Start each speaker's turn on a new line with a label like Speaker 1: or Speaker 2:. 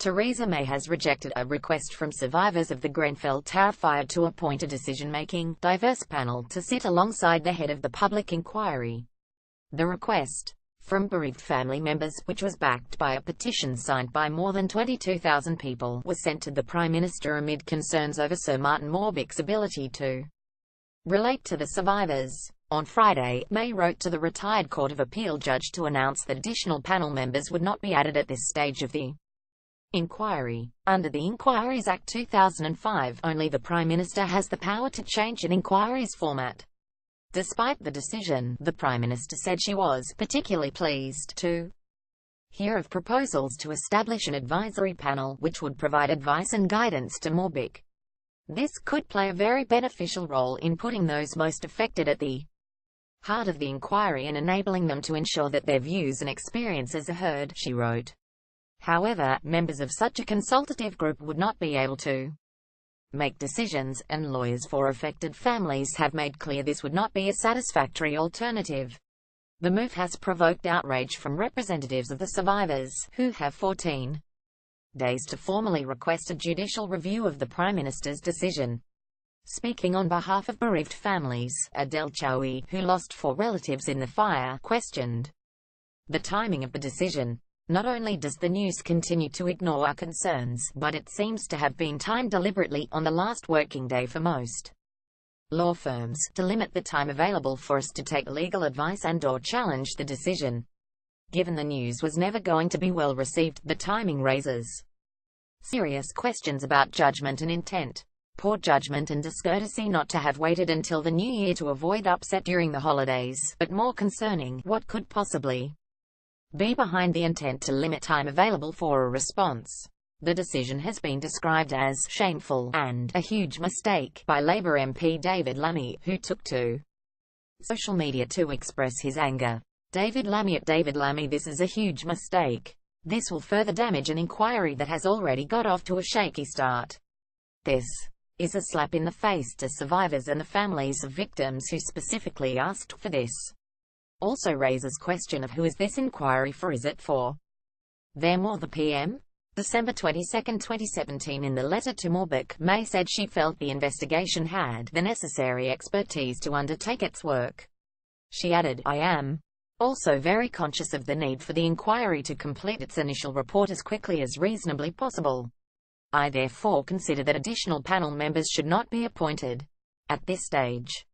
Speaker 1: Theresa May has rejected a request from survivors of the Grenfell Tower fire to appoint a decision-making, diverse panel to sit alongside the head of the public inquiry. The request, from bereaved family members, which was backed by a petition signed by more than 22,000 people, was sent to the Prime Minister amid concerns over Sir Martin Morbick's ability to relate to the survivors. On Friday, May wrote to the retired Court of Appeal judge to announce that additional panel members would not be added at this stage of the inquiry. Under the Inquiries Act 2005, only the Prime Minister has the power to change an inquiry's format. Despite the decision, the Prime Minister said she was particularly pleased to hear of proposals to establish an advisory panel, which would provide advice and guidance to Morbick. This could play a very beneficial role in putting those most affected at the heart of the inquiry and enabling them to ensure that their views and experiences are heard, she wrote. However, members of such a consultative group would not be able to make decisions, and lawyers for affected families have made clear this would not be a satisfactory alternative. The move has provoked outrage from representatives of the survivors, who have 14 days to formally request a judicial review of the Prime Minister's decision. Speaking on behalf of bereaved families, Adele Chowdhury, who lost 4 relatives in the fire, questioned the timing of the decision. Not only does the news continue to ignore our concerns, but it seems to have been timed deliberately on the last working day for most law firms, to limit the time available for us to take legal advice and/or challenge the decision. Given the news was never going to be well received, the timing raises serious questions about judgment and intent. Poor judgment and discourtesy not to have waited until the new year to avoid upset during the holidays, but more concerning, what could possibly be behind the intent to limit time available for a response. The decision has been described as shameful and a huge mistake by Labour MP David Lammy, who took to social media to express his anger. David Lammy: this is a huge mistake. This will further damage an inquiry that has already got off to a shaky start. This is a slap in the face to survivors and the families of victims who specifically asked for this. Also raises question of who is this inquiry for. Is it for them or the PM? December 22, 2017. In the letter to Morbick, May said she felt the investigation had the necessary expertise to undertake its work. She added, "I am also very conscious of the need for the inquiry to complete its initial report as quickly as reasonably possible. I therefore consider that additional panel members should not be appointed at this stage."